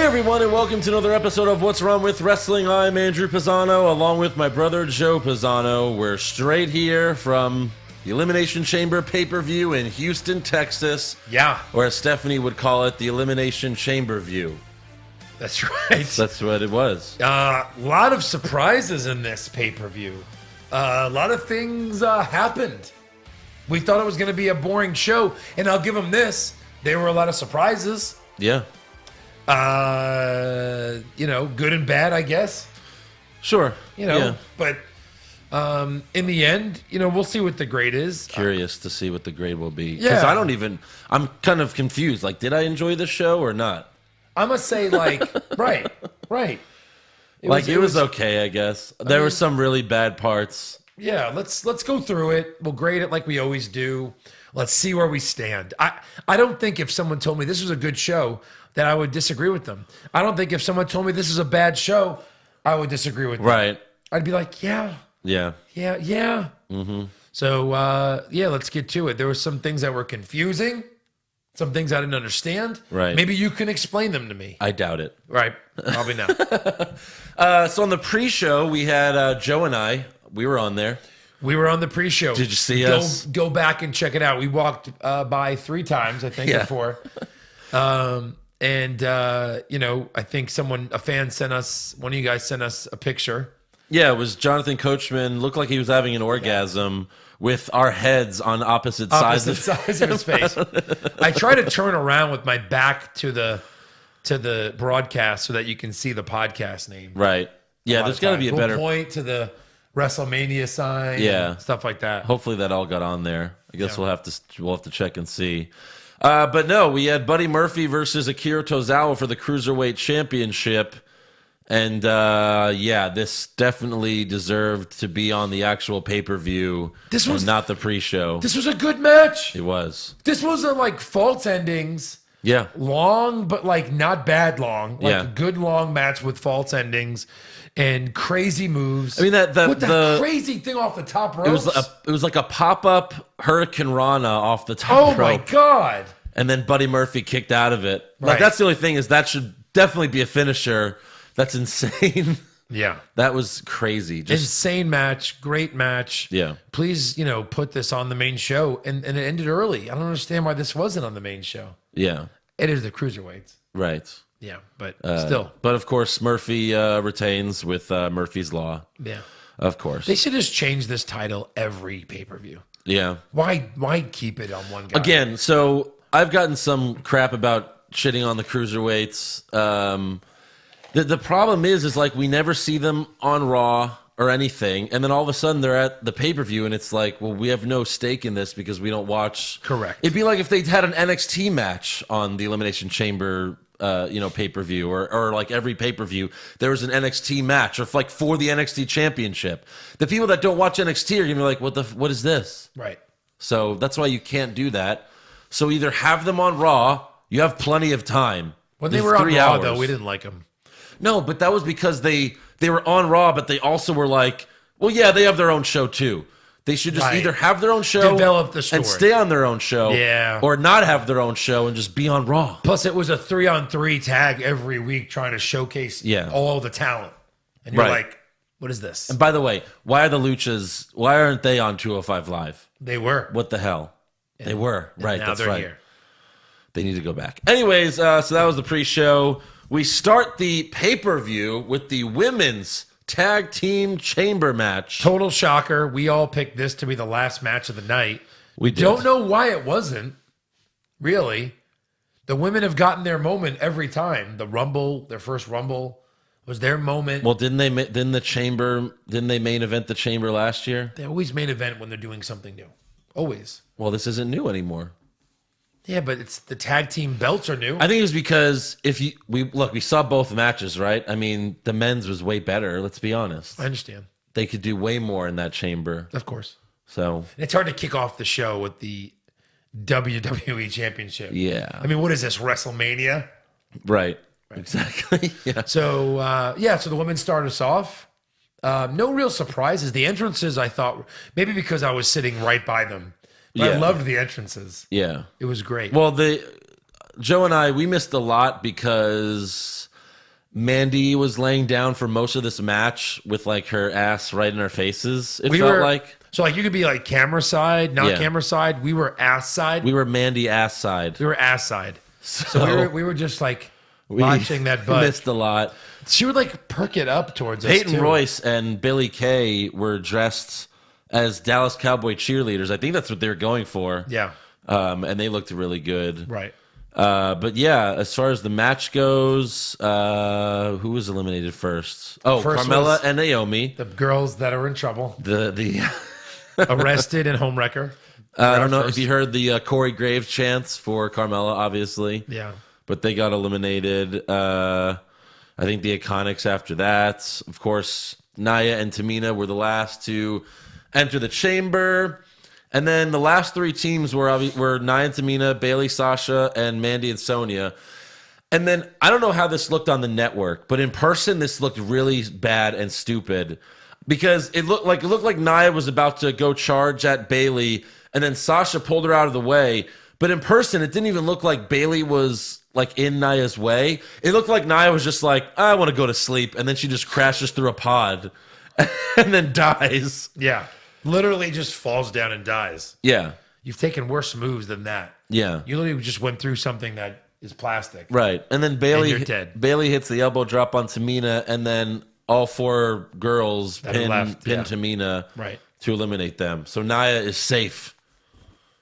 everyone, and welcome to another episode of What's Wrong with Wrestling. I'm Andrew Pisano, along with my brother Joe Pisano. We're straight here from the Elimination Chamber pay-per-view in Houston, Texas. Yeah. Or as Stephanie would call it, the Elimination Chamber view. That's right. That's what it was. A lot of surprises in this pay-per-view. A lot of things happened. We thought it was going to be a boring show, and I'll give them this. There were a lot of surprises. Yeah. Good and bad, I guess. Sure. But in the end, we'll see what the grade is. Curious to see what the grade will be. Yeah. Because I'm kind of confused. Like, did I enjoy the show or not? I'm going to say, right. It was okay, I guess. There were some really bad parts. Yeah, let's go through it. We'll grade it like we always do. Let's see where we stand. I don't think if someone told me this was a good show that I would disagree with them. I don't think if someone told me this is a bad show, I would disagree with them. Right. I'd be like, yeah. Mm-hmm. So, let's get to it. There were some things that were confusing, some things I didn't understand. Right. Maybe you can explain them to me. I doubt it. Right. Probably not. So on the pre-show, we had Joe and I. We were on there. We were on the pre-show. Did you see us? Go back and check it out. We walked by 3 times, I think, before. I think a fan one of you guys sent us a picture. Yeah, it was Jonathan Coachman. Looked like he was having an orgasm with our heads on opposite sides of his face. I try to turn around with my back to the broadcast so that you can see the podcast name. Right. Yeah, there's got to be a better point to the WrestleMania sign. Yeah, stuff like that. Hopefully that all got on there. I guess we'll have to check and see. But no, we had Buddy Murphy versus Akira Tozawa for the Cruiserweight Championship. And this definitely deserved to be on the actual pay-per-view. This was not the pre-show. This was a good match. It was. This was false endings. Yeah. Long, but not bad long. A good long match with false endings and crazy moves. I mean the crazy thing off the top rope. It was like a pop-up Hurricane Rana off the top rope. Oh my God. And then Buddy Murphy kicked out of it. Right. That's the only thing is that should definitely be a finisher. That's insane. Yeah. That was crazy. Insane match. Great match. Yeah. Please, put this on the main show. And it ended early. I don't understand why this wasn't on the main show. Yeah. It is the Cruiserweights. Right. Yeah, but still. But of course, Murphy retains with Murphy's Law. Yeah. Of course. They should just change this title every pay-per-view. Yeah. Why keep it on one guy? Again, so I've gotten some crap about shitting on the Cruiserweights. The problem is we never see them on Raw or anything, and then all of a sudden they're at the pay-per-view, and it's like, well, we have no stake in this because we don't watch. Correct. It'd be like if they had an NXT match on the Elimination Chamber, pay-per-view, or like every pay-per-view, there was an NXT match, or for the NXT Championship. The people that don't watch NXT are gonna be like, what is this? Right. So that's why you can't do that. So either have them on Raw. You have plenty of time. When they were on Raw, though, we didn't like them. No, but that was because they were on Raw, but they also were like, well, yeah, they have their own show too. They should just either have their own show, develop the story, and stay on their own show, or not have their own show and just be on Raw. Plus, it was a 3-on-3 tag every week trying to showcase all the talent, and you're like, what is this? And by the way, why aren't they on 205 Live? They were. What the hell? They were. Right, now that's they're right. Here. They need to go back. Anyways, so that was the pre-show. We start the pay-per-view with the women's tag team chamber match. Total shocker. We all picked this to be the last match of the night. We did. Don't know why it wasn't, really. The women have gotten their moment every time. The Rumble, their first Rumble, was their moment. Well, didn't they main event the chamber last year? They always main event when they're doing something new. Always. Well, this isn't new anymore. Yeah, but it's the tag team belts are new. I think it was because we saw both matches, right? I mean, the men's was way better. Let's be honest. I understand. They could do way more in that chamber. Of course. So it's hard to kick off the show with the WWE Championship. Yeah. I mean, what is this, WrestleMania? Right. Exactly. Yeah. So so the women start us off. No real surprises. The entrances, I thought, maybe because I was sitting right by them. But I loved the entrances. Yeah. It was great. Well, Joe and I, we missed a lot because Mandy was laying down for most of this match with like her ass right in our faces. It felt like. So like you could be like camera side, not camera side. We were ass side. We were Mandy ass side. We were ass side. So we were just like watching that butt. Missed a lot. She would like perk it up towards us. Peyton Royce and Billie Kay were dressed as Dallas Cowboy cheerleaders. I think that's what they were going for. Yeah. And they looked really good. Right. But yeah, as far as the match goes, who was eliminated first? Oh, First Carmella and Naomi. The girls that are in trouble. The Arrested and homewrecker. I don't know if you heard the Corey Graves chants for Carmella, obviously. Yeah. But they got eliminated. I think the Iconics after that. Of course, Nia and Tamina were the last to enter the chamber. And then the last three teams were Nia and Tamina, Bayley, Sasha, and Mandy and Sonya. And then I don't know how this looked on the network, but in person this looked really bad and stupid because it looked like Nia was about to go charge at Bayley, and then Sasha pulled her out of the way. But in person, it didn't even look like Bayley was like in Nia's way. It looked like Nia was just like, I want to go to sleep, and then she just crashes through a pod and then dies. Yeah. Literally just falls down and dies. Yeah. You've taken worse moves than that. Yeah. You literally just went through something that is plastic. Right. And then Bayley you're dead. Bayley hits the elbow drop on Tamina, and then all four girls pin Tamina to eliminate them. So Nia is safe.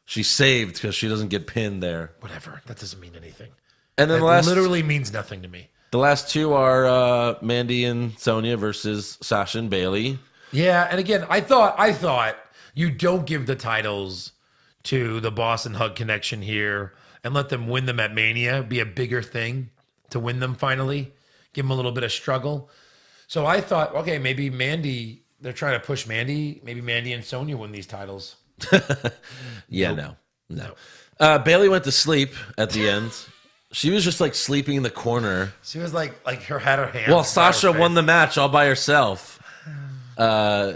She's saved because she doesn't get pinned there. Whatever. That doesn't mean anything. And then that literally means nothing to me. The last two are Mandy and Sonya versus Sasha and Bayley. Yeah, and again, I thought you don't give the titles to the Boss and Hug Connection here and let them win them at Mania, be a bigger thing to win them finally, give them a little bit of struggle. So I thought, okay, maybe Mandy, they're trying to push Mandy, maybe Mandy and Sonya win these titles. Yeah, no. Bayley went to sleep at the end. She was just like sleeping in the corner. She was like her had her hands. Well, Sasha won the match all by herself.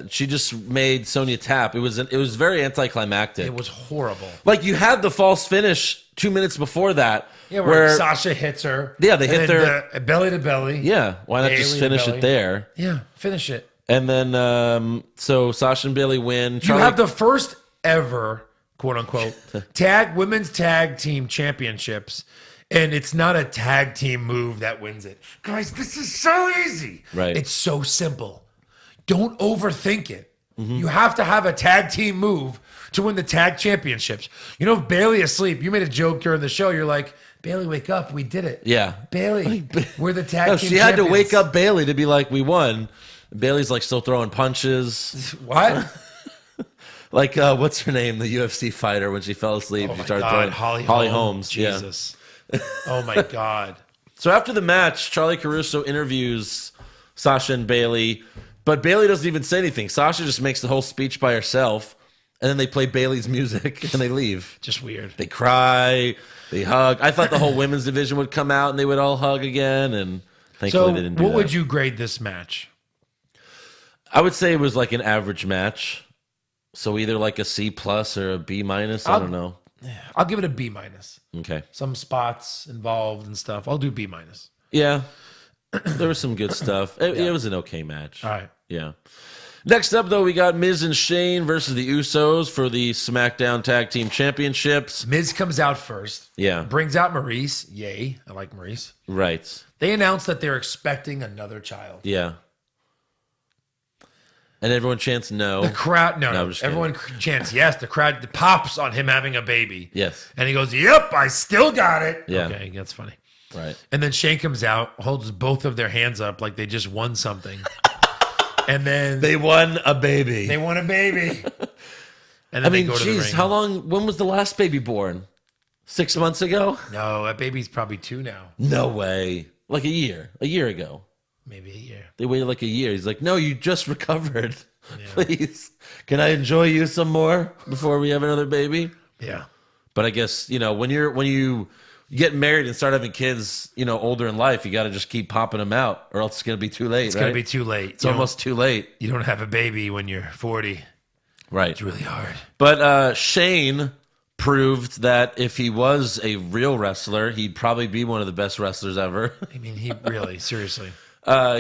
She just made Sonya tap. It was very anticlimactic. It was horrible. Like you had the false finish 2 minutes before that. Yeah, where Sasha hits her. Yeah, they hit their belly to belly. Yeah, why not just finish it there? Yeah, finish it. And then so Sasha and Bayley win. You have the first ever, quote unquote, women's tag team championships. And it's not a tag team move that wins it. Guys, this is so easy. Right. It's so simple. Don't overthink it. Mm-hmm. You have to have a tag team move to win the tag championships. You know, if Bayley asleep, you made a joke during the show. You're like, Bayley, wake up. We did it. Yeah. Bayley, we're the tag team She had champions. to wake up Bayley to be like, we won. Bayley's like still throwing punches. What? Like, what's her name? The UFC fighter when she fell asleep. Oh she my started God. throwing Holly Holmes. Jesus. Oh my God. So after the match, Charlie Caruso interviews Sasha and Bayley, but Bayley doesn't even say anything. Sasha just makes the whole speech by herself, and then they play Bayley's music and they leave. Just weird. They cry, they hug. I thought the whole women's division would come out and they would all hug again, and thankfully they didn't do that. What would you grade this match? I would say it was like an average match. So either like a C plus or a B minus. I don't know. I'll give it a B minus. Okay. Some spots involved and stuff. I'll do B minus. Yeah. There was some good stuff. It was an okay match. All right. Yeah. Next up, though, we got Miz and Shane versus the Usos for the SmackDown Tag Team Championships. Miz comes out first. Yeah. Brings out Maurice. Yay. I like Maurice. Right. They announced that they're expecting another child. Yeah. And everyone chants no. The crowd, no. Everyone chants yes. The crowd pops on him having a baby. Yes. And he goes, yep, I still got it. Yeah. Okay, that's funny. Right. And then Shane comes out, holds both of their hands up like they just won something. And then they won a baby. They won a baby. And then I mean, geez, how long? When was the last baby born? 6 months ago? No, that baby's probably 2 now. No way. Like a year ago. Maybe a year. They waited like a year. He's like, no, you just recovered. Yeah. Please. Can I enjoy you some more before we have another baby? Yeah. But I guess, when you get married and start having kids, older in life, you got to just keep popping them out or else it's going to be too late. It's going to be too late. It's almost too late. You don't have a baby when you're 40. Right. It's really hard. But Shane proved that if he was a real wrestler, he'd probably be one of the best wrestlers ever. I mean, he really, seriously.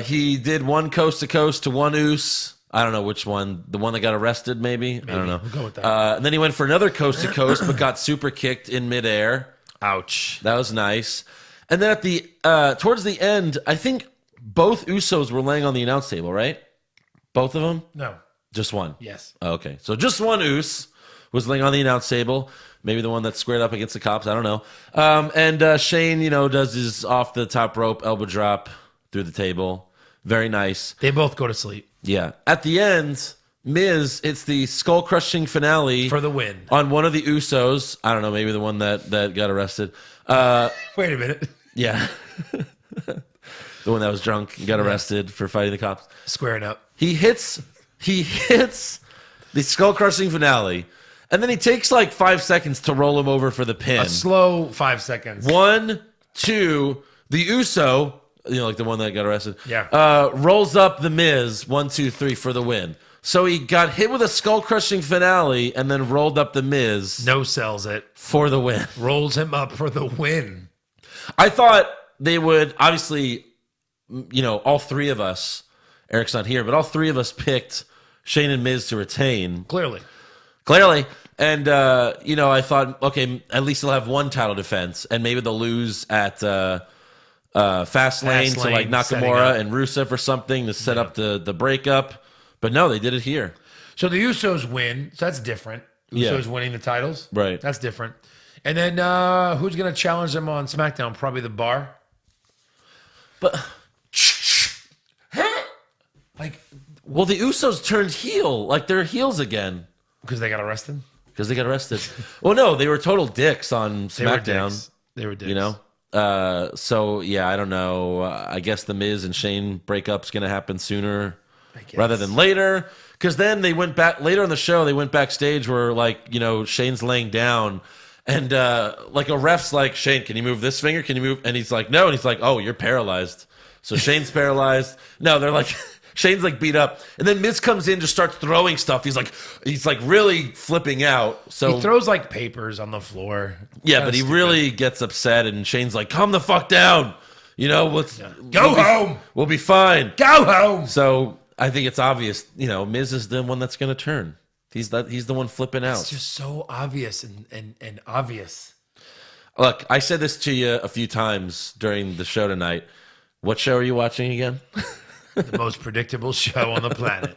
He did one coast to coast to one Oos. I don't know which one. The one that got arrested, maybe? I don't know. We'll go with that. And then he went for another coast to coast, but got super kicked in midair. Ouch. That was nice. And then at the towards the end, I think both Usos were laying on the announce table, right? Both of them? No. Just one? Yes. Oh, okay. So just one Us was laying on the announce table. Maybe the one that squared up against the cops. I don't know. And Shane, does his off the top rope elbow drop through the table. Very nice. They both go to sleep. Yeah. At the end, Miz, it's the skull crushing finale For the win. on one of the Usos. I don't know, maybe the one that got arrested. Wait a minute. Yeah. The one that was drunk and got arrested for fighting the cops. Squaring up. He hits the skull crushing finale, and then he takes like 5 seconds to roll him over for the pin. A slow 5 seconds. 1, 2, the Uso, like the one that got arrested. Yeah. Rolls up the Miz, 1, 2, 3 for the win. So he got hit with a skull crushing finale and then rolled up the Miz. No sells it. For the win. Rolls him up for the win. I thought they would, obviously, all three of us, Eric's not here, but all three of us picked Shane and Miz to retain. Clearly. And, I thought, okay, at least they'll have one title defense, and maybe they'll lose at Fastlane to like Nakamura and Rusev or something to set up the breakup. But no, they did it here. So the Usos win. So that's different. Usos winning the titles. Right. That's different. And then who's going to challenge them on SmackDown? Probably the Bar. But well, the Usos turned heel. Like they're heels again. Because they got arrested? Because they got arrested. Well, no, they were total dicks on SmackDown. They were dicks. So, yeah, I don't know. I guess the Miz and Shane breakup's going to happen sooner rather than later. Because then they went back, later on the show, they went backstage where, Shane's laying down. And, a ref's like, Shane, can you move this finger? Can you move? And he's like, no. And he's like, oh, you're paralyzed. So Shane's paralyzed. No, they're like... Shane's like beat up, and then Miz comes in, just starts throwing stuff. He's like really flipping out. So he throws like papers on the floor. Yeah, but he really gets upset, and Shane's like, "Calm the fuck down, go home. We'll be fine. Go home." So I think it's obvious, Miz is the one that's going to turn. He's the one flipping out. It's just so obvious and obvious. Look, I said this to you a few times during the show tonight. What show are you watching again? The most predictable show on the planet.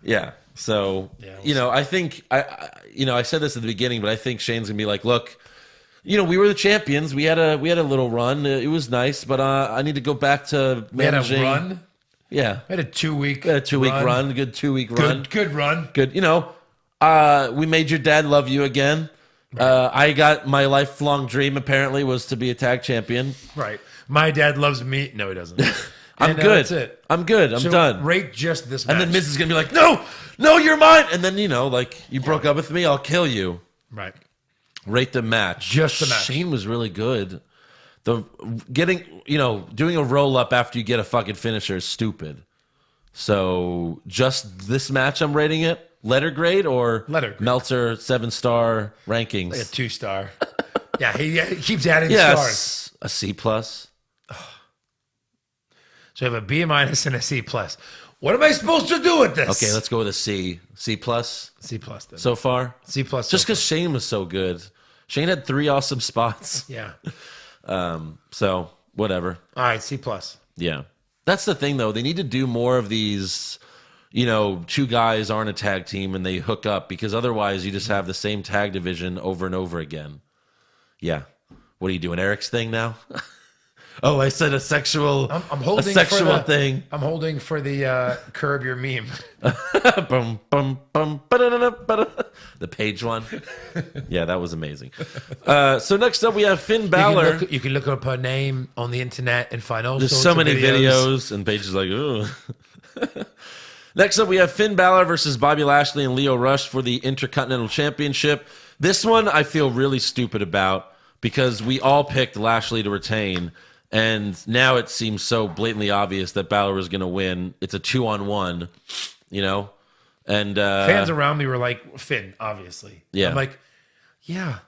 Yeah. So, I think, I said this at the beginning, but I think Shane's going to be like, look, we were the champions. We had a little run. It was nice, but I need to go back to managing. We had a run? Yeah. We had a 2-week run. Good 2-week run. Good run. Good. We made your dad love you again. Right. I got my lifelong dream, apparently, was to be a tag champion. Right. My dad loves me. No, he doesn't. I'm good. That's it. I'm good. I'm done. Rate just this match. And then Miz is going to be like, no, you're mine. And then, you broke up with me, I'll kill you. Right. Rate the match. Just the match. Shane was really good. Doing a roll up after you get a fucking finisher is stupid. So just this match, I'm rating it. Letter grade or Meltzer 7-star rankings? Like a 2-star. Yeah, he keeps adding stars. A C+. So we have a B- and a C+. What am I supposed to do with this? Okay, let's go with a C. C+. C+ then. So far? C+. Just because Shane was so good. Shane had 3 awesome spots. Yeah. So, whatever. All right, C+. Yeah. That's the thing, though. They need to do more of these, 2 guys aren't a tag team and they hook up, because otherwise you just have the same tag division over and over again. Yeah. What are you doing, Eric's thing now? Oh, I said a sexual. I'm holding thing. I'm holding for the curb your meme. Bum, bum, bum, the page one. Yeah, that was amazing. So next up we have Finn Balor. You can look up her name on the internet and find all There's sorts so of many videos and pages like, ooh. Next up we have Finn Balor versus Bobby Lashley and Lio Rush for the Intercontinental Championship. This one I feel really stupid about because we all picked Lashley to retain. And now it seems so blatantly obvious that Balor was going to win. It's a 2-on-1, And fans around me were like, Finn, obviously. Yeah. I'm like, Yeah,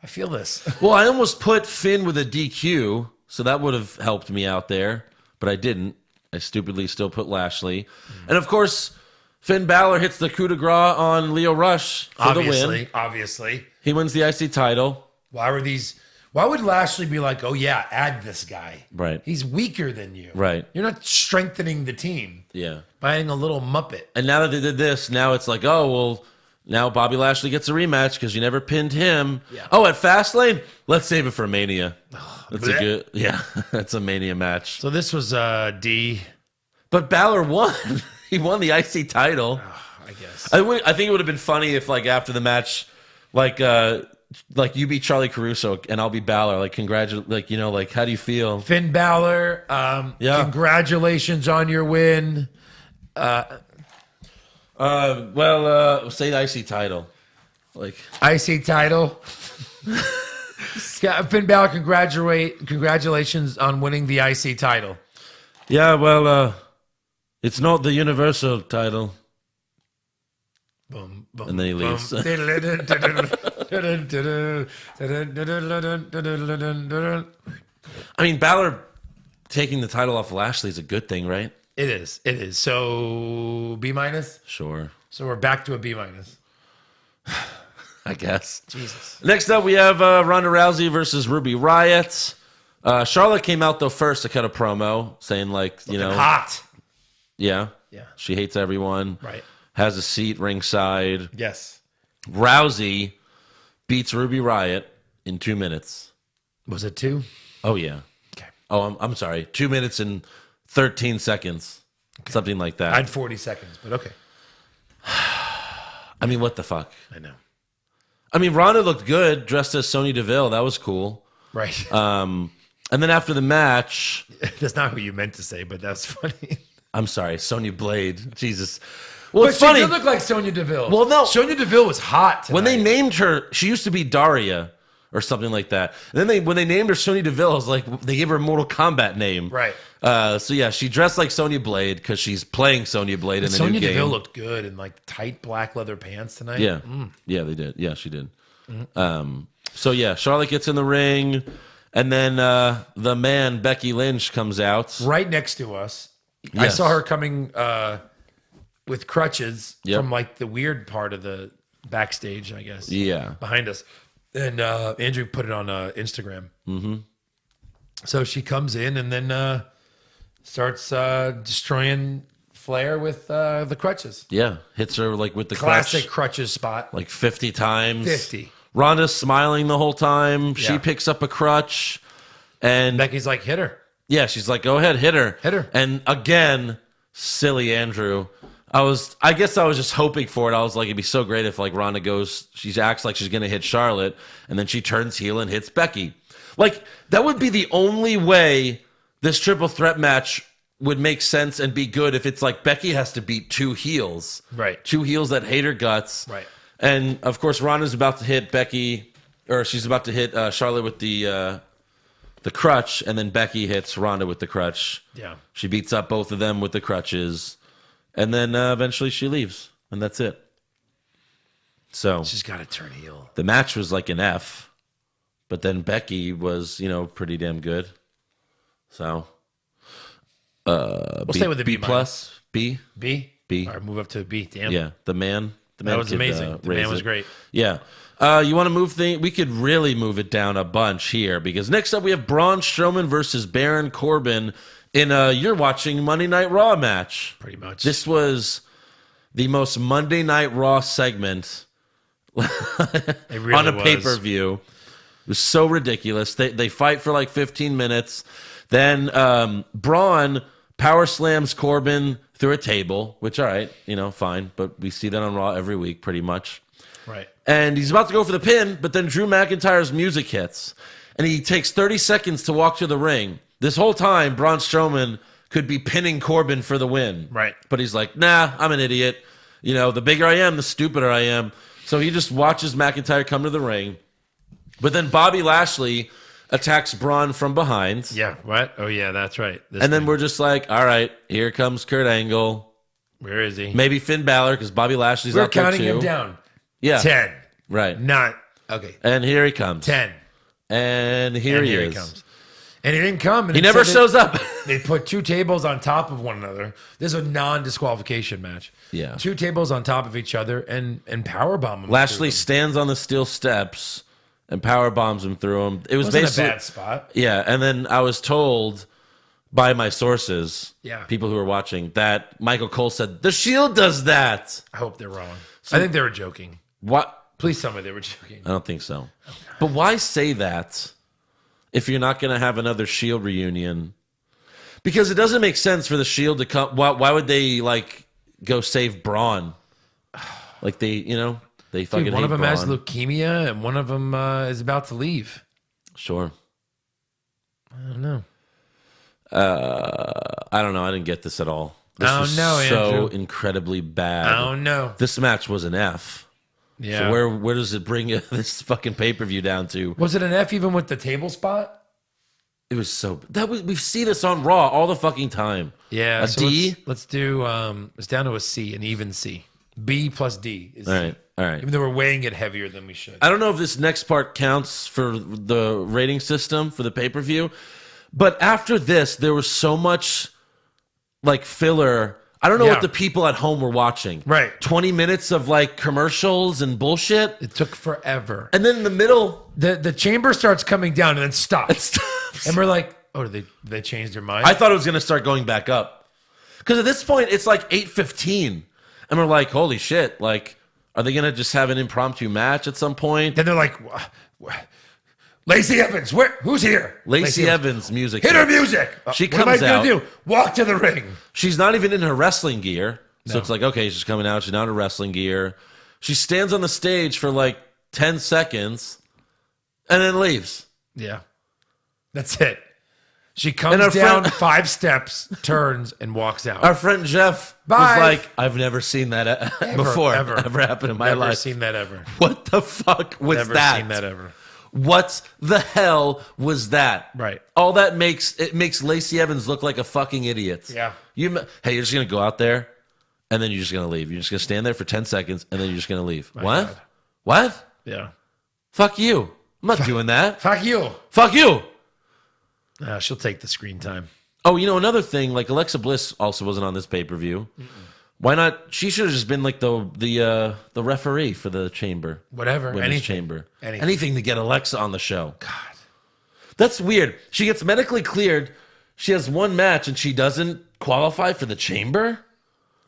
I feel this. Well, I almost put Finn with a DQ, so that would have helped me out there, but I didn't. I stupidly still put Lashley. And of course, Finn Balor hits the coup de grace on Leo Rush for the win. Obviously. He wins the IC title. Why would Lashley be like, oh yeah, add this guy? Right. He's weaker than you. Right. You're not strengthening the team. Yeah. By adding a little Muppet. And now that they did this, now it's like, oh, well, now Bobby Lashley gets a rematch because you never pinned him. Yeah. Oh, at Fastlane? Let's save it for Mania. That's bleh. a good, yeah, that's a Mania match. So this was D. But Balor won. He won the IC title. I guess. I think it would have been funny if, like, after the match, like you beat Charlie Caruso and I'll be Balor. Like, like, you know, like, how do you feel? Finn Balor, congratulations on your win. Say the IC title. Like, IC title. Yeah, Finn Balor, congratulations on winning the IC title. yeah, well, it's not the Universal title. Boom, boom, And then he leaves. I mean, Balor taking the title off Lashley is a good thing, right? It is. It is. So B minus. Sure. So we're back to a B minus. I guess. Jesus. Next up, we have Ronda Rousey versus Ruby Riott. Charlotte came out, though, first to cut a promo saying, like, you know. Hot. Yeah. Yeah. She hates everyone. Right. Has a seat ringside. Yes. Rousey beats Ruby Riott in 2 minutes. Was it 2? Oh, yeah. Okay. Oh, I'm sorry. 2 minutes and 13 seconds. Okay. Something like that. I had 40 seconds, but okay. I mean, what the fuck? I know. I mean, Ronda looked good dressed as Sonya Deville. That was cool. Right. And then after the match... That's not who you meant to say, but that's funny. I'm sorry, Sonya Blade. Jesus. Well, But it's funny. she did look like Sonya Deville. Well, no. Sonya Deville was hot tonight. When they named her, she used to be Daria or something like that. And then when they named her Sonya Deville, it was like they gave her a Mortal Kombat name. Right. So yeah, she dressed like Sonya Blade because she's playing Sonya Blade in the Sonya new game. Deville looked good in like tight black leather pants tonight. Yeah, yeah, they did. Yeah, she did. So yeah, Charlotte gets in the ring, and then the man Becky Lynch comes out Right next to us. I Yes. saw her coming with crutches Yep. from like the weird part of the backstage, I guess. Yeah, Behind us. And Andrew put it on Instagram. Mm-hmm. So she comes in and then starts destroying Flair with the crutches. yeah, hits her like with the Classic crutch, crutches spot. like 50 times. 50. Ronda's smiling the whole time. She Yeah. picks up a crutch, and Becky's like, hit her. yeah, she's like, "Go ahead, hit her, Hit her." And again, silly Andrew. I guess I was just hoping for it. I was like, it'd be so great if like Ronda goes, she acts like she's gonna hit Charlotte, and then she turns heel and hits Becky. Like that would be the only way this triple threat match would make sense and be good if it's like Becky has to beat 2 heels, Right. 2 heels that hate her guts, Right. And of course, Ronda's about to hit Becky, or she's about to hit Charlotte with the crutch, and then Becky hits Ronda with the crutch. Yeah. She beats up both of them with the crutches, and then eventually she leaves, and that's it. So She's got to turn heel. the match was like an F, but then Becky was, pretty damn good. So We'll stay with the B plus, B. B? B. All right, move up to B. Damn. Yeah, the man. That was could, amazing. The man raise was it. great. Yeah. You want to move things? We could really move it down a bunch here because next up we have Braun Strowman versus Baron Corbin in you're watching Monday Night Raw match. Pretty much. This was the most Monday Night Raw segment It really on a was. pay-per-view. It was so ridiculous. They fight for like 15 minutes. Then Braun power slams Corbin through a table, which, all right, fine. But we see that on Raw every week pretty much. Right. And he's about to go for the pin, but then Drew McIntyre's music hits. And he takes 30 seconds to walk to the ring. This whole time, Braun Strowman could be pinning Corbin for the win. Right. But he's like, nah, I'm an idiot. The bigger I am, the stupider I am. So he just watches McIntyre come to the ring. But then Bobby Lashley attacks Braun from behind. Yeah. What? Oh, yeah, that's right. And then we're just like, all right, here comes Kurt Angle. Where is he? Maybe Finn Balor, because Bobby Lashley's We're out there too. counting him down. Yeah. 10. Right. 9. Okay. And here he comes. 10. And here he is. He comes. And he didn't come. And He never shows up. They put 2 tables on top of one another. This is a non-disqualification match. Yeah. 2 tables on top of each other and powerbomb him. Lashley stands on the steel steps and power bombs him through them. It was Wasn't basically a bad spot. Yeah, and then I was told by my sources, people who were watching, that Michael Cole said the Shield does that. I hope they're wrong. I think they were joking. What? Please tell me they were joking. I don't think so. Okay. But why say that if you're not going to have another Shield reunion? Because it doesn't make sense for the Shield to come. Why would they like go save Braun? Like they fucking. Dude, one of them Braun. has leukemia, and one of them is about to leave. Sure. I don't know. I don't know. I didn't get this at all. This was so Andrew. incredibly bad. I don't know. This match was an F. Yeah. So where does it bring this fucking pay-per-view down to? Was it an F even with the table spot? It was so we see this on Raw all the fucking time. Yeah. A D? Let's do it's down to a C, an even C. B plus D is All right. All right. Even though we're weighing it heavier than we should. I don't know if this next part counts for the rating system for the pay-per-view, but after this, there was so much like filler. I don't know what the people at home were watching. Right. 20 minutes of like commercials and bullshit. It took forever. And then in the middle, the chamber starts coming down and then stops. it stops. And we're like, oh, did they changed their mind? I thought it was going to start going back up. Because at this point, it's like 8:15. And we're like, holy shit. Like, are they going to just have an impromptu match at some point? Then they're like, Lacey Evans, who's here? Lacey Evans music. Hit her music. She what am comes I out. gonna do? Walk to the ring. She's not even in her wrestling gear. So No. it's like, okay, she's coming out. She's not in her wrestling gear. She stands on the stage for like 10 seconds and then leaves. Yeah. That's it. She comes down 5 steps, turns, and walks out. Our friend Jeff Bye. was like, I've never seen that before. Ever happened in my Never life. seen that ever. What the fuck was Never that? seen that ever. What the hell was that? Right. All that makes Lacey Evans look like a fucking idiot. Yeah. Hey, you're just gonna go out there, and then you're just gonna leave. You're just gonna stand there for 10 seconds, and then you're just gonna leave. What? God. What? Yeah. Fuck you. I'm not doing that. Fuck you. Fuck you. She'll take the screen time. Oh, another thing, like Alexa Bliss also wasn't on this pay-per-view. Why not? She should have just been like the referee for the chamber. Whatever. Women's chamber. Anything. Anything to get Alexa on the show. God. That's weird. She gets medically cleared. She has one match and she doesn't qualify for the chamber?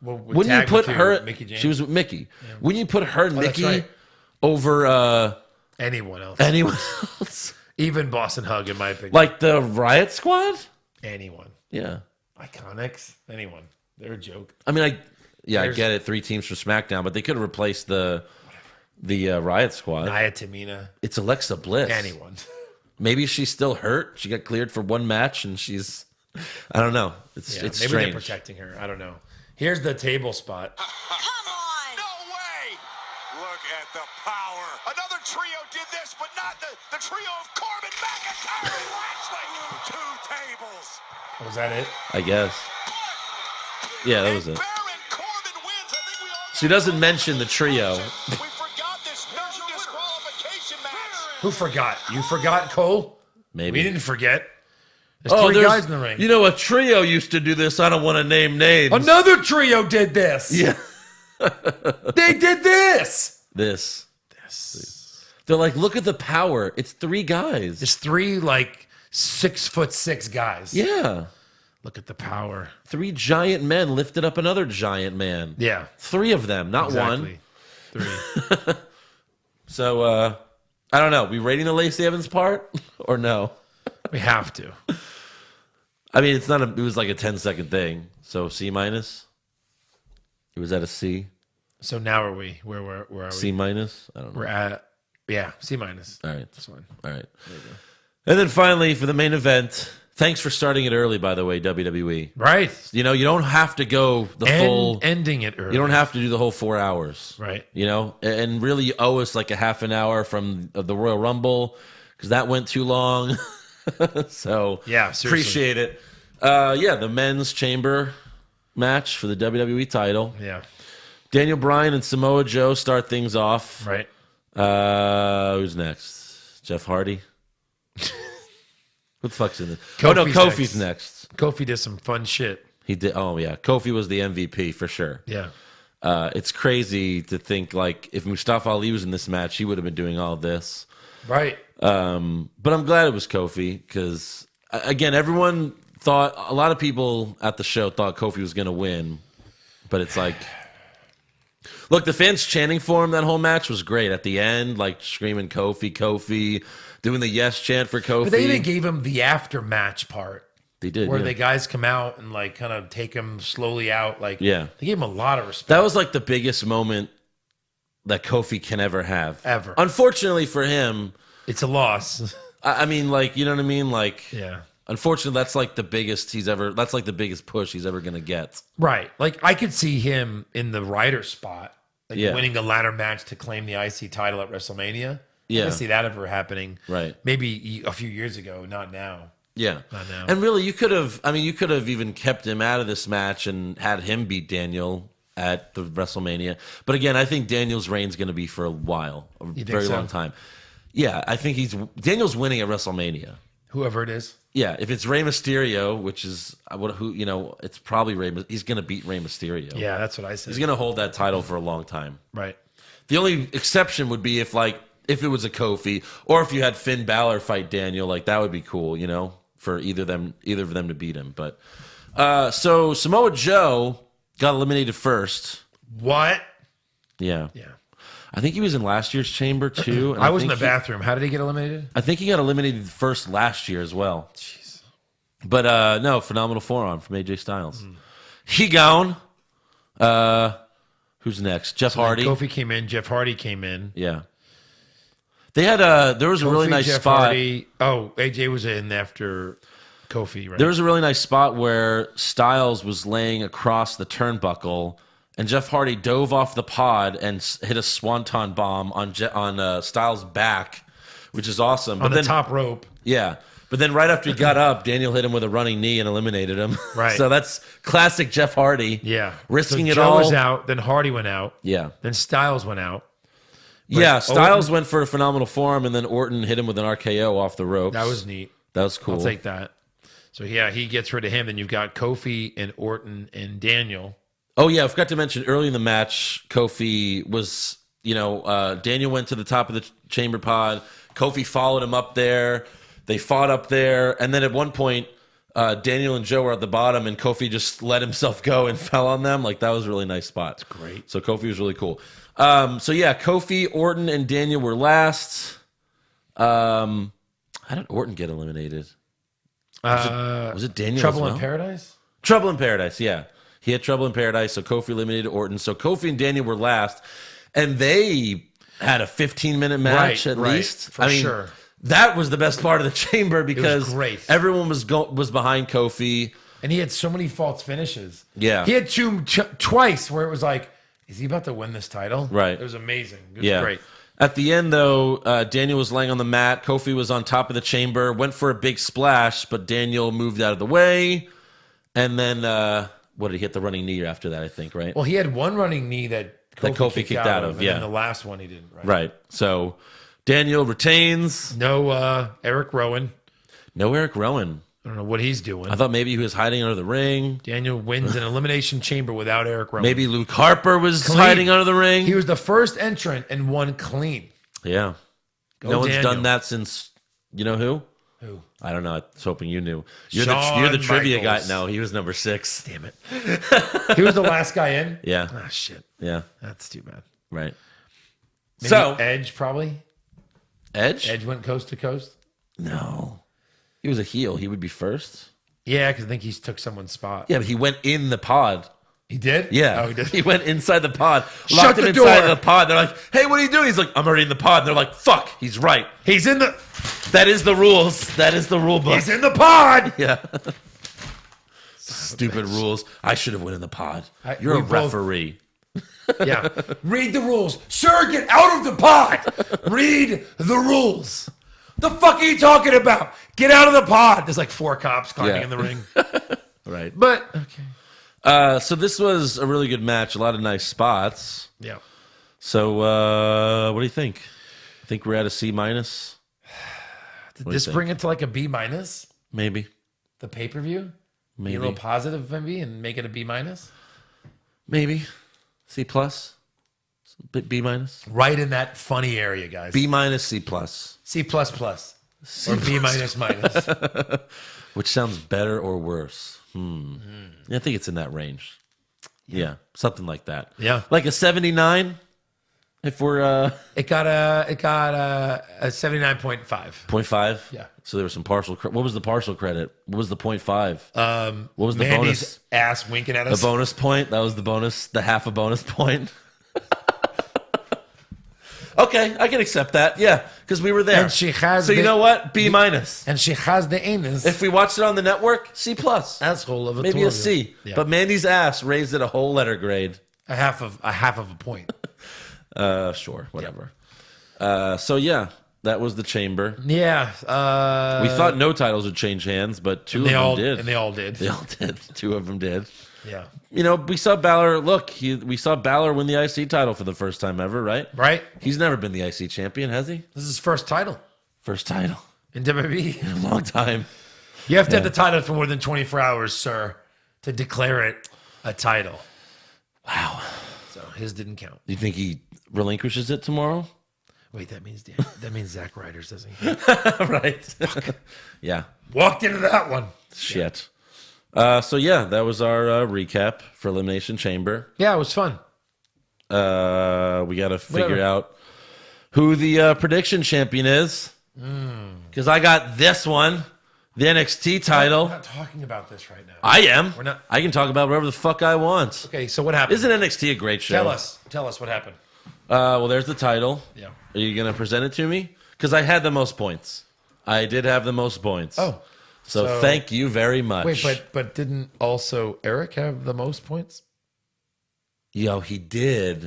Well, Wouldn't you put her... Mickey James? She was with Mickey. Yeah. Wouldn't you put her and Mickey right. over anyone else? anyone else? Even Boss and Hug, in my opinion. Like the Riot Squad? Anyone. Yeah. Iconics? Anyone. They're a joke. I mean, I get it. 3 teams for SmackDown, but they could have replaced the Riot Squad. Nia Tamina. It's Alexa Bliss. Anyone. Maybe she's still hurt. She got cleared for one match, and she's... I don't know. It's Maybe strange. they're protecting her. I don't know. Here's the table spot. Come on! No way! Look at the power. Another trio did this, but not the trio of Corbin, McIntyre, and Lashley. 2 tables. Was that it? I guess. Yeah, that was it. Baron Corbin wins. I think we all She doesn't mention the trio. We forgot this no disqualification match. Who forgot? You forgot, Cole? Maybe. We didn't forget. There's 3 guys in the ring. A trio used to do this. I don't want to name names. Another trio did this. Yeah. They did this. This. They're like, look at the power. It's 3 guys. There's 3 like 6'6" guys. Yeah. Look at the power. 3 giant men lifted up another giant man. Yeah. 3 of them, not Exactly. 1. 3. So, I don't know. We rating the Lacey Evans part or no? We have to. I mean, it was like a 10-second thing. So C minus. It was at a C. So now are we? Where are we? C minus. I don't know. We're at C minus. All right, That's fine. all right. And then finally for the main event. Thanks for starting it early, by the way, WWE. Right. You don't have to go the full. Ending it early. You don't have to do the whole 4 hours. Right. And really you owe us like a half an hour from the Royal Rumble because that went too long. So Yeah, seriously. appreciate it. The men's chamber match for the WWE title. Yeah. Daniel Bryan and Samoa Joe start things off. Right. Who's next? Jeff Hardy? What the fuck's in this? Kofi's next. Kofi did some fun shit. He did. Oh, yeah. Kofi was the MVP for sure. Yeah. It's crazy to think, like, if Mustafa Ali was in this match, he would have been doing all this. Right. But I'm glad it was Kofi because, again, everyone thought, a lot of people at the show thought Kofi was going to win. But it's like, look, the fans chanting for him that whole match was great. At the end, like, screaming Kofi, Kofi, doing the yes chant for Kofi. But they even gave him the after match part. They did, where yeah. the guys come out and like kind of take him slowly out. Like, yeah, they gave him a lot of respect. That was like the biggest moment that Kofi can ever have. Ever. Unfortunately for him, it's a loss. I mean, like, you know what I mean? Like, yeah. Unfortunately, that's like the biggest that's like the biggest push he's ever gonna get. Right. Like, I could see him in the Ryder spot, like winning the ladder match to claim the IC title at WrestleMania. Yeah. I can see that ever happening. Right. Maybe a few years ago, not now. Yeah. Not now. And really, you could have even kept him out of this match and had him beat Daniel at the WrestleMania. But again, I think Daniel's reign's going to be for a while, a very long time. Yeah, I think Daniel's winning at WrestleMania. Whoever it is. Yeah, if it's Rey Mysterio, which is it's probably Rey. He's going to beat Rey Mysterio. Yeah, that's what I said. He's going to hold that title for a long time. Right. The only exception would be if it was a Kofi, or if you had Finn Balor fight Daniel, like that would be cool, for either of them to beat him. But so Samoa Joe got eliminated first. What? Yeah. Yeah. I think he was in last year's Chamber too. And I was in the bathroom. How did he get eliminated? I think he got eliminated first last year as well. Jeez. But no, phenomenal forearm from AJ Styles. He gone. Who's next? Jeff Hardy. Kofi came in. Jeff Hardy came in. Yeah. They had there was a really nice Jeff spot. Hardy. Oh, AJ was in after Kofi, right? There was a really nice spot where Styles was laying across the turnbuckle, and Jeff Hardy dove off the pod and hit a swanton bomb on Styles' back, which is awesome. On the top rope. Yeah. But then right after he got up, Daniel hit him with a running knee and eliminated him. Right. So that's classic Jeff Hardy. Yeah. Risking so it Joe all. was out, then Hardy went out. Yeah. Then Styles went out. Yeah, Styles went for a phenomenal forearm, and then Orton hit him with an RKO off the ropes. That was neat. That was cool. I'll take that. So, yeah, he gets rid of him. Then you've got Kofi and Orton and Daniel. Oh, yeah, I forgot to mention early in the match, Kofi was, Daniel went to the top of the chamber pod. Kofi followed him up there. They fought up there. And then at one point, Daniel and Joe were at the bottom, and Kofi just let himself go and fell on them. Like, that was a really nice spot. That's great. So Kofi was really cool. Kofi, Orton, and Daniel were last. How did Orton get eliminated? Was it Daniel? Trouble in Paradise? Trouble in Paradise, yeah. He had Trouble in Paradise, so Kofi eliminated Orton. So Kofi and Daniel were last, and they had a 15-minute match at least. For sure. That was the best part of the chamber because great. Everyone was behind Kofi. And he had so many false finishes. Yeah. He had twice where it was like, is he about to win this title? Right. It was amazing. It was great. At the end, though, Daniel was laying on the mat. Kofi was on top of the chamber, went for a big splash, but Daniel moved out of the way. And then, what did he hit? The running knee after that, I think, right? Well, he had one running knee that Kofi kicked out of. Yeah. And then the last one he didn't. Right. So Daniel retains. No Eric Rowan. No Eric Rowan. I don't know what he's doing. I thought maybe he was hiding under the ring. Daniel wins an elimination chamber without Eric Rowan. Maybe Luke Harper was hiding under the ring. He was the first entrant and won clean. Yeah. No one's done that since, you know who? Who? I don't know. I was hoping you knew. You're the trivia guy. No, he was number 6. Damn it. He was the last guy in? Yeah. Ah, shit. Yeah. That's too bad. Right. Maybe so Edge probably? Edge? Edge went coast to coast? No. He was a heel. He would be first. Yeah, because I think he took someone's spot. Yeah, but he went in the pod. He did? Yeah. Oh, he did? He went inside the pod. Shut Locked him the inside door. of the pod. They're like, hey, what are you doing? He's like, I'm already in the pod. And they're like, fuck, he's right. He's in the... That is the rules. That is the rule book. He's in the pod! Yeah. Stupid rules. I should have went in the pod. You're we a both- referee. Yeah. Read the rules. Sir, get out of the pod. Read the rules. The fuck are you talking about? Get out of the pod. There's like 4 cops climbing in the ring. Right. But, okay. So this was a really good match. A lot of nice spots. Yeah. So what do you think? I think we're at a C minus. Did this bring it to like a B minus? Maybe. The pay-per-view? Maybe. Be a little positive maybe and make it a B minus? Maybe. C plus. B minus. Right in that funny area, guys. B minus, C plus. C plus plus. Or B minus minus. Which sounds better or worse? I think it's in that range. Yeah, something like that. Yeah. Like a 79 if we're It got a 79.5. 0.5. Yeah. So there was some partial what was the partial credit? What was the 0.5? What was the Mandy's bonus? ass winking at The us. bonus point? That was the bonus, the half a bonus point. Okay, I can accept that. Yeah, because we were there. And she has so you know what? B minus. And she has the anus. If we watched it on the network, C plus. Asshole of a Maybe Toria. a C. Yeah. But Mandy's ass raised it a whole letter grade. a half of a point. Sure, whatever. So yeah, that was the chamber. Yeah. We thought no titles would change hands, but two of them did. And they all did. They all did. Two of them did. Yeah. You know, we saw Balor. Look, we saw Balor win the IC title for the first time ever, right? Right? He's never been the IC champion, has he? This is his first title First title in WWE. in a long time. You have to have the title for more than 24 hours, sir, to declare it a title. Wow. So his didn't count. Do you think he relinquishes it tomorrow? Wait, that means Zack Ryder's, doesn't he? Right. Yeah. Walked into that one. Shit. So yeah, that was our recap for Elimination Chamber. Yeah, it was fun. We got to figure out who the prediction champion is. Because I got this one, the NXT title. We're not talking about this right now. I am. We're not. I can talk about whatever the fuck I want. Okay, so what happened? Isn't NXT a great show? Tell us what happened. Well, there's the title. Yeah. Are you going to present it to me? Because I had the most points. I did have the most points. Oh. So thank you very much. Wait, but didn't also Eric have the most points? Yo, he did.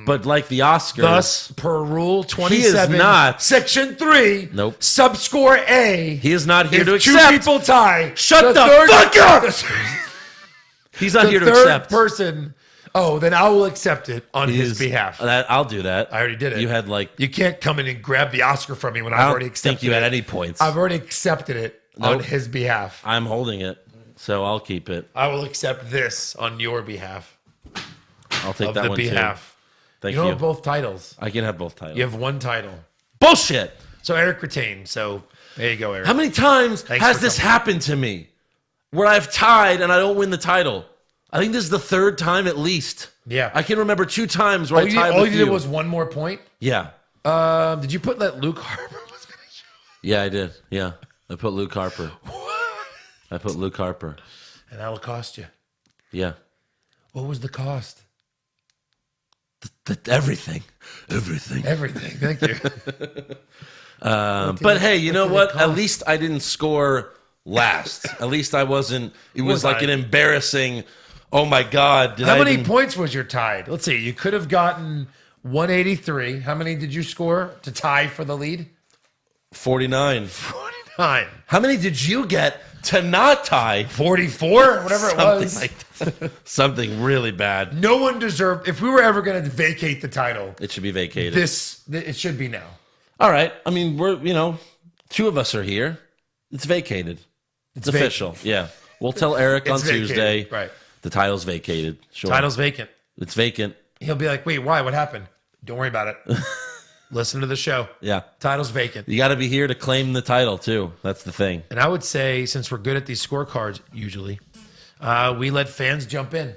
But like the Oscars. Thus, per rule 27, He is not. Section 3, Nope. subscore A. He is not here If to two accept. people tie, Shut the third- fuck up! He's not here to third accept. person. Oh, then I will accept it on his behalf. I'll do that. I already did it. You had like. You can't come in and grab the Oscar from me when I I've don't already accepted think you had it. any points. I've already accepted it on Nope. his behalf. I'm holding it, so I'll keep it. I will accept this on your behalf. I'll take Of that the one behalf. too. Thank You don't you. have both titles. I can have both titles. You have one title. Bullshit. So Eric retained. So there you go, Eric. How many times Thanks has for this coming. happened to me? Where I've tied and I don't win the title. I think this is the third time at least. Yeah. I can remember 2 times where I tied all with you you. did was one more point. Yeah. Did you put that Luke Harper was going to show? Yeah, I did. Yeah. I put Luke Harper. I put Luke Harper. And that'll cost you. Yeah. What was the cost? Everything. Everything. Everything. Thank you. But hey, you know did it what? cost? At least I didn't score last. At least I wasn't. It was like an embarrassing. Oh my God! How many points was your tied? Let's see. You could have gotten 183. How many did you score to tie for the lead? 49. 49. How many did you get to not tie? 44? Whatever it was. Something like that. Something really bad. No one deserved. If we were ever going to vacate the title, It should be vacated. it should be now. All right. I mean, we're 2 of us are here. It's vacated. It's official. Yeah. We'll tell Eric on It's vacated, Tuesday. right. The title's vacated. Sure. Title's vacant. It's vacant. He'll be like, wait, why? What happened? Don't worry about it. Listen to the show. Yeah. Title's vacant. You got to be here to claim the title too. That's the thing. And I would say, since we're good at these scorecards, usually, we let fans jump in.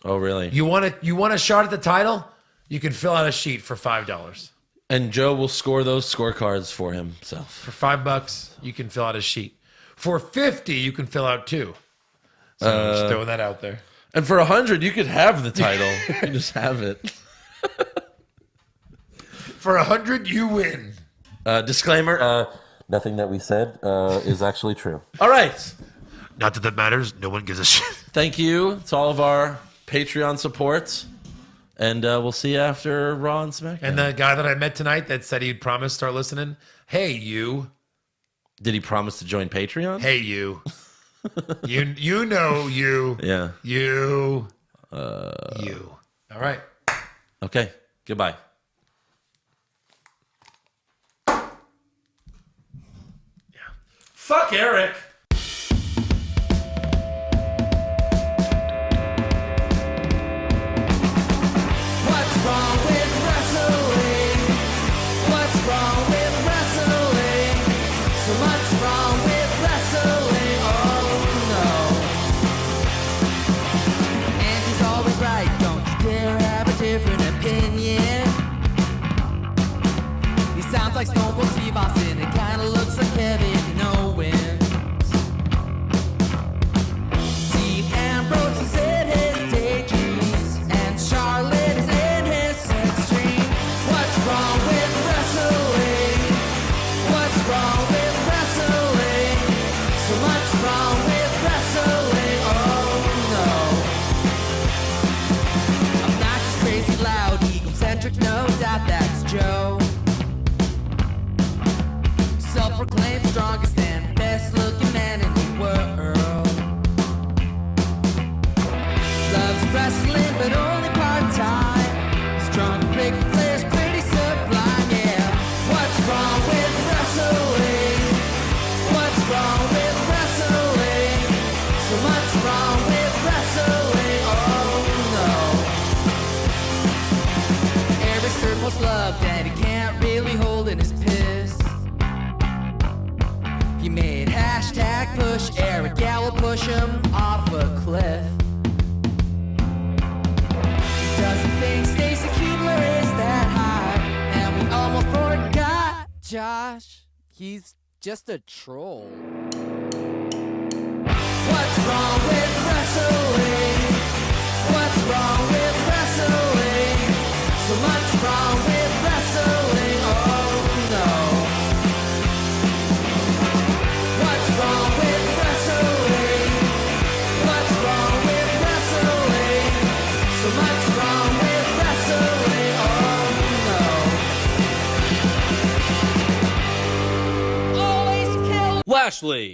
Oh, really? You want a shot at the title? You can fill out a sheet for $5. And Joe will score those scorecards for himself. For $5, you can fill out a sheet. For $50, you can fill out 2. So I'm just throwing that out there. And for 100, you could have the title. You just have it. For 100, you win. Disclaimer: nothing that we said is actually true. All right. Not that that matters. No one gives a shit. Thank you to all of our Patreon supports, and we'll see you after Raw and SmackDown. And the guy that I met tonight that said he'd promise to start listening. Hey, you. Did he promise to join Patreon? Hey, you. you know you. Yeah. You. You. All right. Okay. Goodbye. Fuck Eric. What's wrong with wrestling? What's wrong with wrestling? So much wrong with wrestling. Oh no. And he's always right. Don't you dare have a different opinion. He sounds like Stone Cold Steve Austin. It kinda looks like Kevin Owens. Dean Ambrose is in his daydreams, and Charlotte is in his sex dream. What's wrong with wrestling? What's wrong with wrestling? So much wrong with wrestling. Oh no. Obnoxious, crazy, loud, egocentric, no doubt that's Joe. Self-proclaimed strongest and best-looking man in the world. Loves wrestling, but only part-time. Strong, big players, pretty sublime, yeah. What's wrong with wrestling? What's wrong with wrestling? So much wrong with wrestling, oh no. Eric's third most loved, and he can't really hold in his piss. He made hashtag push Eric, yeah, we'll push him off a cliff. He doesn't think Stacy Keebler is that high, and we almost forgot Josh. He's just a troll. What's wrong with wrestling? What's wrong with wrestling? So much wrong with wrestling, oh no. What's wrong with wrestling? What's wrong with wrestling? So much wrong with wrestling, oh no. Always kill Lashley.